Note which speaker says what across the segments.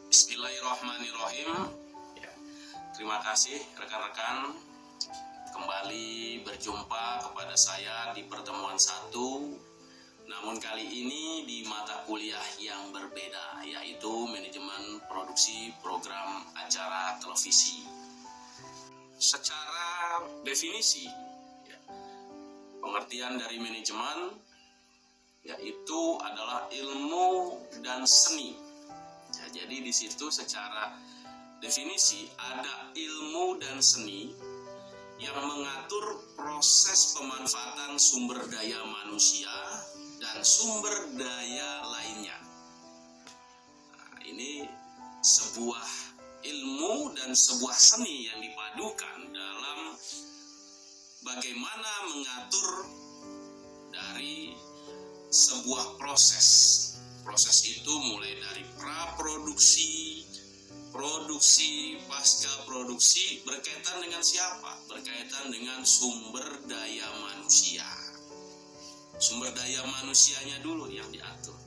Speaker 1: Bismillahirrahmanirrahim. Ya, terima kasih rekan-rekan, kembali berjumpa kepada saya di pertemuan 1. Namun kali ini di mata kuliah yang berbeda, yaitu manajemen produksi program acara televisi. Secara definisi, pengertian dari manajemen yaitu adalah ilmu dan seni. Jadi di situ secara definisi ada ilmu dan seni yang mengatur proses pemanfaatan sumber daya manusia dan sumber daya lainnya. Nah, ini sebuah ilmu dan sebuah seni yang dipadukan dalam bagaimana mengatur dari sebuah proses. Proses itu mulai dari praproduksi, produksi, pasca produksi, berkaitan dengan siapa? Berkaitan dengan sumber daya manusia. Sumber daya manusianya dulu yang diatur.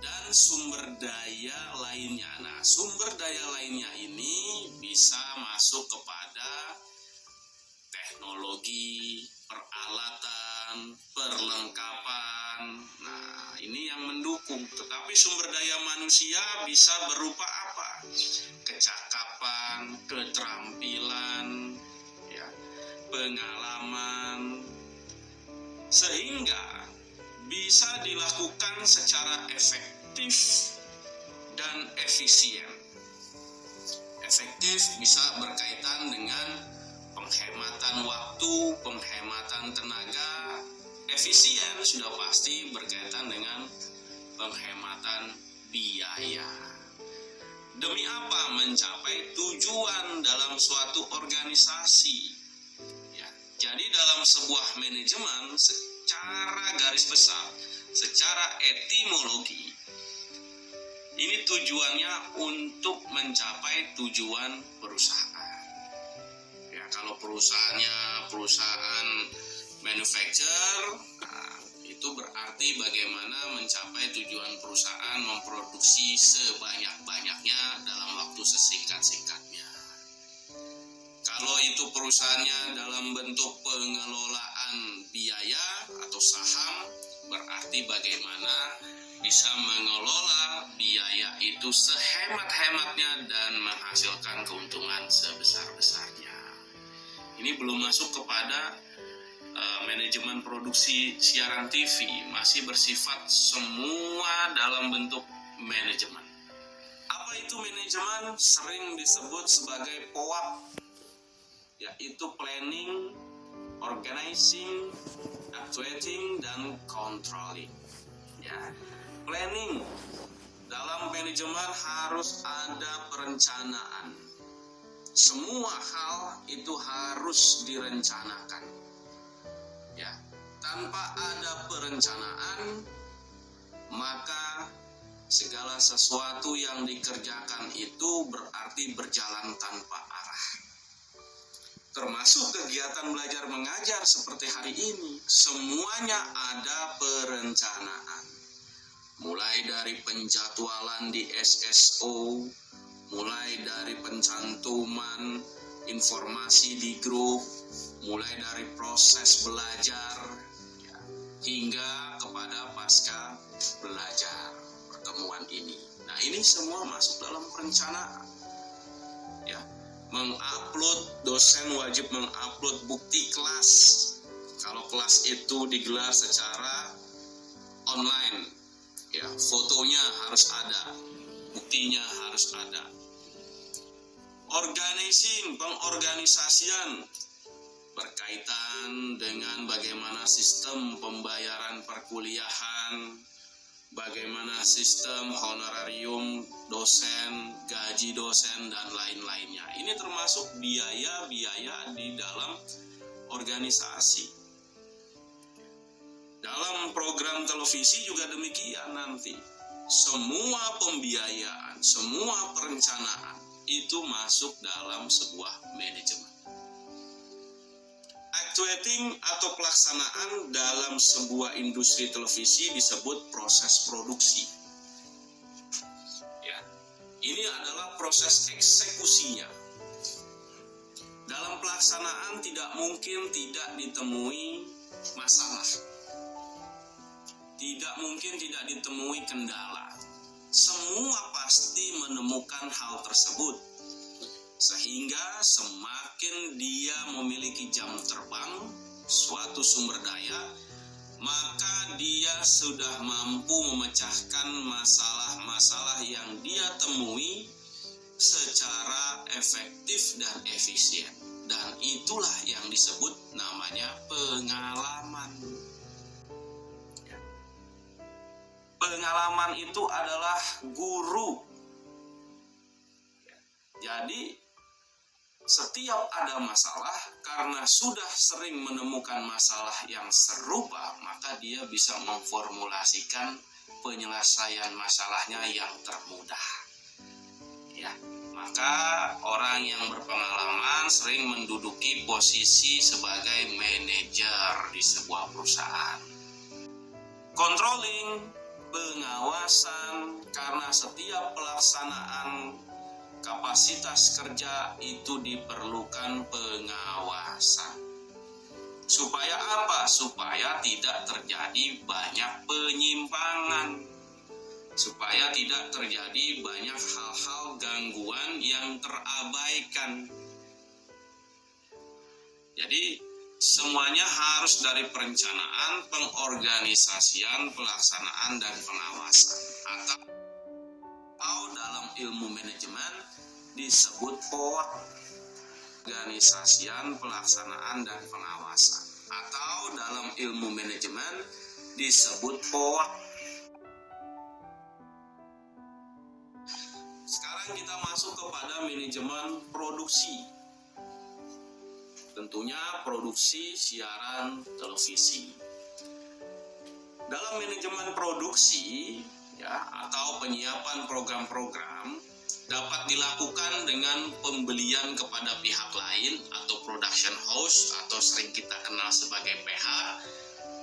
Speaker 1: Dan sumber daya lainnya. Nah, sumber daya lainnya ini bisa masuk kepada teknologi, peralatan, perlengkapan. Nah, ini yang mendukung. Tetapi sumber daya manusia bisa berupa apa? Kecakapan, keterampilan, pengalaman, sehingga bisa dilakukan secara efektif dan efisien. Efektif bisa berkaitan dengan penghematan waktu, penghematan tenaga. Efisien sudah pasti berkaitan dengan penghematan biaya. Demi apa? Mencapai tujuan dalam suatu organisasi. Jadi dalam sebuah manajemen secara garis besar, secara etimologi, ini tujuannya untuk mencapai tujuan perusahaan. Kalau perusahaan manufacture, itu berarti bagaimana mencapai tujuan perusahaan memproduksi sebanyak-banyaknya dalam waktu sesingkat-singkatnya. Kalau itu perusahaannya dalam bentuk pengelolaan biaya atau saham, berarti bagaimana bisa mengelola biaya itu sehemat-hematnya dan menghasilkan keuntungan sebesar-besarnya. Ini belum masuk kepada manajemen produksi siaran TV, masih bersifat semua dalam bentuk manajemen. Apa itu manajemen? Sering disebut sebagai POAP, yaitu planning, organizing, actuating, dan controlling. Planning dalam manajemen harus ada perencanaan. Semua hal itu harus direncanakan. Tanpa ada perencanaan, maka segala sesuatu yang dikerjakan itu berarti berjalan tanpa arah. Termasuk kegiatan belajar mengajar seperti hari ini, semuanya ada perencanaan. Mulai dari penjadwalan di SSO, mulai dari pencantuman informasi di grup, mulai dari proses belajar, hingga kepada pasca belajar pertemuan ini. Nah, ini semua masuk dalam perencanaan. Mengupload, dosen wajib mengupload bukti kelas. Kalau kelas itu digelar secara online, fotonya harus ada, buktinya harus ada. Organizing, pengorganisasian, berkaitan dengan bagaimana sistem pembayaran perkuliahan, bagaimana sistem honorarium dosen, gaji dosen, dan lain-lainnya. Ini termasuk biaya-biaya di dalam organisasi. Dalam program televisi juga demikian nanti. Semua pembiayaan, semua perencanaan itu masuk dalam sebuah manajemen. Actuating atau pelaksanaan dalam sebuah industri televisi disebut proses produksi. Ini adalah proses eksekusinya. Dalam pelaksanaan tidak mungkin tidak ditemui masalah. Tidak mungkin tidak ditemui kendala. Semua pasti menemukan hal tersebut. Sehingga semakin dia memiliki jam terbang, suatu sumber daya, maka dia sudah mampu memecahkan masalah-masalah yang dia temui secara efektif dan efisien. Dan itulah yang disebut namanya pengalaman. Pengalaman itu adalah guru. Jadi setiap ada masalah, karena sudah sering menemukan masalah yang serupa, maka dia bisa memformulasikan penyelesaian masalahnya yang termudah. Ya, maka orang yang berpengalaman sering menduduki posisi sebagai manajer di sebuah perusahaan. Controlling, pengawasan, karena setiap pelaksanaan kapasitas kerja itu diperlukan pengawasan. Supaya apa? Supaya tidak terjadi banyak penyimpangan. Supaya tidak terjadi banyak hal-hal gangguan yang terabaikan. Jadi semuanya harus dari perencanaan, pengorganisasian, pelaksanaan, dan pengawasan. Atau dalam ilmu manajemen disebut POAK, organisasian, pelaksanaan, dan pengawasan. Atau dalam ilmu manajemen disebut POAK. Sekarang kita masuk kepada manajemen produksi. Tentunya produksi siaran televisi. Dalam manajemen produksi atau penyiapan program-program dapat dilakukan dengan pembelian kepada pihak lain atau production house atau sering kita kenal sebagai PH,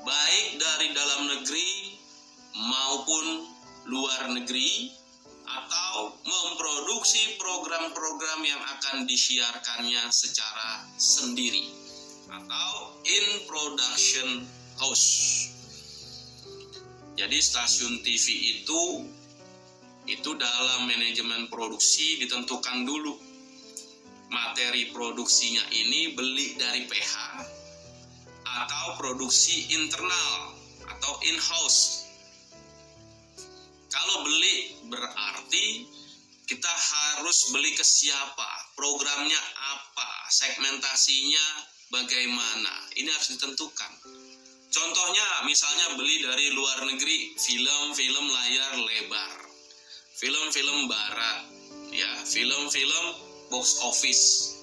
Speaker 1: baik dari dalam negeri maupun luar negeri, atau memproduksi program-program yang akan disiarkannya secara sendiri atau in production house. Jadi stasiun TV itu dalam manajemen produksi ditentukan dulu materi produksinya ini beli dari PH atau produksi internal atau in-house. Kalau beli berarti kita harus beli ke siapa, programnya apa, segmentasinya bagaimana. Ini harus ditentukan. Contohnya misalnya beli dari luar negeri film-film layar lebar, film-film barat, film-film box office.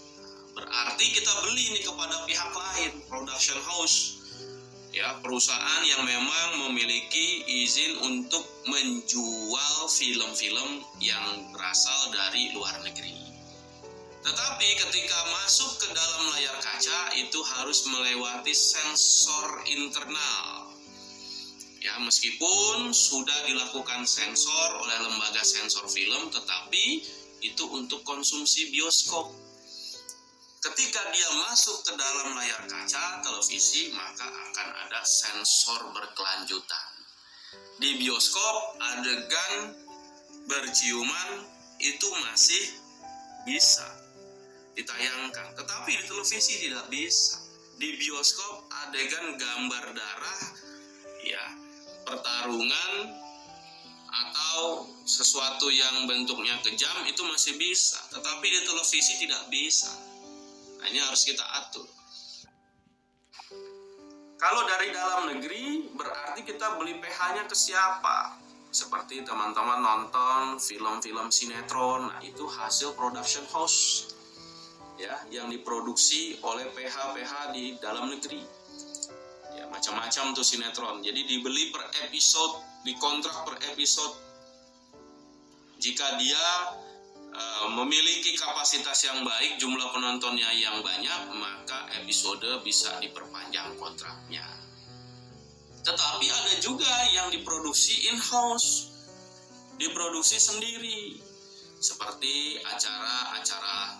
Speaker 1: Berarti kita beli ini kepada pihak lain, production house. Perusahaan yang memang memiliki izin untuk menjual film-film yang berasal dari luar negeri. Tetapi ketika masuk ke dalam layar kaca itu harus melewati sensor internal. Meskipun sudah dilakukan sensor oleh lembaga sensor film, tetapi itu untuk konsumsi bioskop. Ketika dia masuk ke dalam layar kaca televisi, maka akan ada sensor berkelanjutan. Di bioskop, adegan berciuman itu masih bisa ditayangkan, tetapi di televisi tidak bisa. Di bioskop, adegan gambar darah, pertarungan atau sesuatu yang bentuknya kejam itu masih bisa, tetapi di televisi tidak bisa. Ini harus kita atur. Kalau dari dalam negeri berarti kita beli PH-nya ke siapa? Seperti teman-teman nonton film-film sinetron, itu hasil production house yang diproduksi oleh PH-PH di dalam negeri. Macam-macam tuh sinetron. Jadi dibeli per episode, dikontrak per episode. Jika dia memiliki kapasitas yang baik, jumlah penontonnya yang banyak, maka episode bisa diperpanjang kontraknya. Tetapi ada juga yang diproduksi in-house, diproduksi sendiri. Seperti seperti acara-acara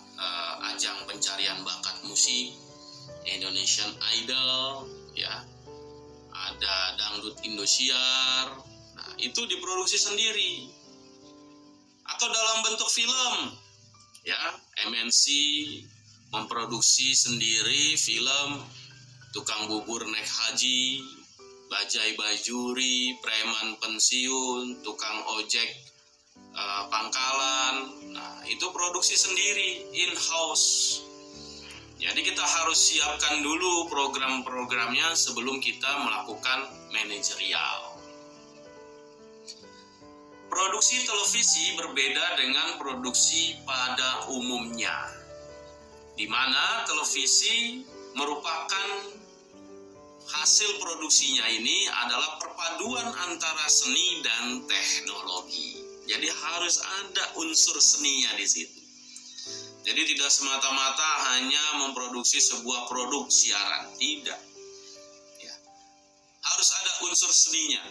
Speaker 1: ajang pencarian bakat musik, Indonesian Idol, ya, ada dangdut Indosiar. Nah, itu diproduksi sendiri. Atau dalam bentuk film, ya, MNC memproduksi sendiri film Tukang Bubur Naik Haji, Bajai Bajuri, Preman Pensiun, Tukang Ojek Pangkalan. Nah, itu produksi sendiri, in-house. Jadi kita harus siapkan dulu program-programnya sebelum kita melakukan manajerial. Produksi televisi berbeda dengan produksi pada umumnya, di mana televisi merupakan hasil produksinya ini adalah perpaduan antara seni dan teknologi. Jadi harus ada unsur seninya di situ. Jadi tidak semata-mata hanya memproduksi sebuah produk siaran, tidak. Ya. Harus ada unsur seninya.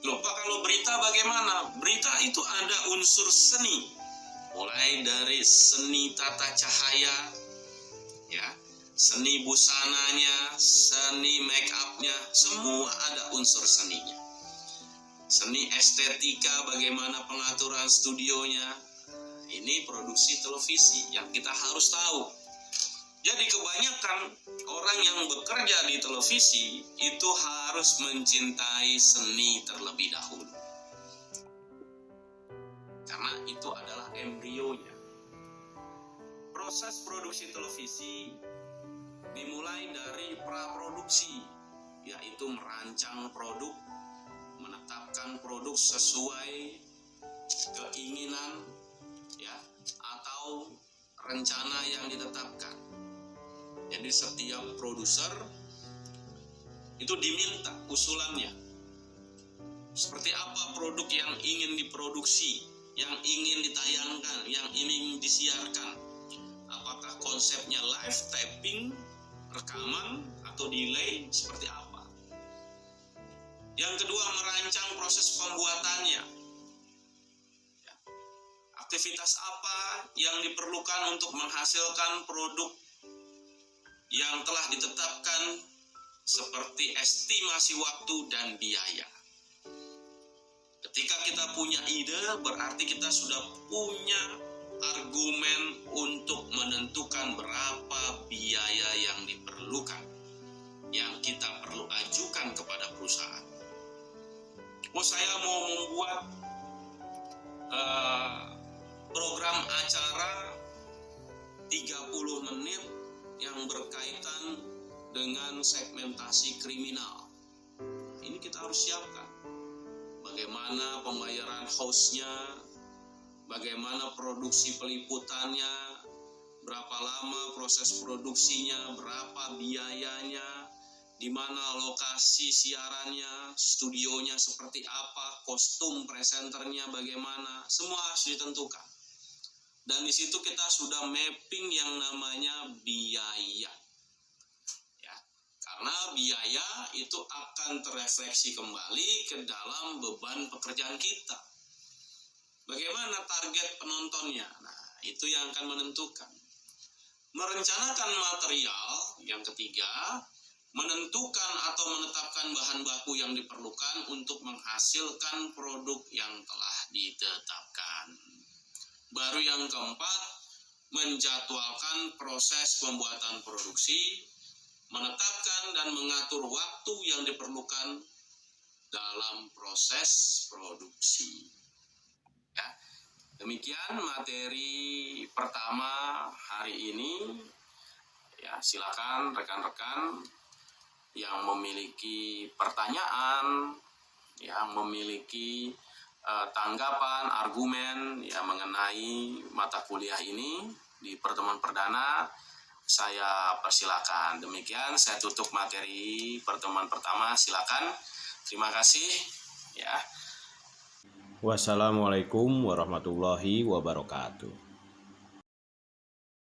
Speaker 1: Loh, Pak, kalau berita bagaimana? Berita itu ada unsur seni. Mulai dari seni tata cahaya, ya, seni busananya, seni make up-nya, semua ada unsur seninya. Seni estetika, bagaimana pengaturan studionya. Ini produksi televisi yang kita harus tahu. Jadi kebanyakan orang yang bekerja di televisi itu harus mencintai seni terlebih dahulu. Karena itu adalah embrionya. Proses produksi televisi dimulai dari praproduksi, yaitu merancang produk, menetapkan produk sesuai keinginan, ya, atau rencana yang ditetapkan. Jadi setiap produser itu diminta usulannya. Seperti apa produk yang ingin diproduksi, yang ingin ditayangkan, yang ingin disiarkan. Apakah konsepnya live taping, rekaman, atau delay, seperti apa? Yang kedua, merancang proses pembuatannya. Aktivitas apa yang diperlukan untuk menghasilkan produk yang telah ditetapkan, seperti estimasi waktu dan biaya. Ketika kita punya ide, berarti kita sudah punya argumen untuk menentukan berapa biaya yang diperlukan, yang kita perlu ajukan kepada perusahaan. Saya mau membuat program acara 30 menit yang berkaitan dengan segmentasi kriminal. Ini kita harus siapkan. Bagaimana pembayaran host-nya, bagaimana produksi peliputannya, berapa lama proses produksinya, berapa biayanya, di mana lokasi siarannya, studionya seperti apa, kostum presenternya bagaimana, semua harus ditentukan. Dan di situ kita sudah mapping yang namanya biaya. Ya, karena biaya itu akan terefleksi kembali ke dalam beban pekerjaan kita. Bagaimana target penontonnya? Nah, itu yang akan menentukan. Merencanakan material, yang ketiga, menentukan atau menetapkan bahan baku yang diperlukan untuk menghasilkan produk yang telah ditetapkan. Baru yang keempat, menjadwalkan proses pembuatan produksi, menetapkan dan mengatur waktu yang diperlukan dalam proses produksi. Ya, demikian materi pertama hari ini. Ya, silakan rekan-rekan yang memiliki pertanyaan, yang memiliki tanggapan, argumen ya mengenai mata kuliah ini di pertemuan perdana, saya persilakan. Demikian saya tutup materi pertemuan pertama. Silakan. Terima kasih. Ya.
Speaker 2: Wassalamualaikum warahmatullahi wabarakatuh.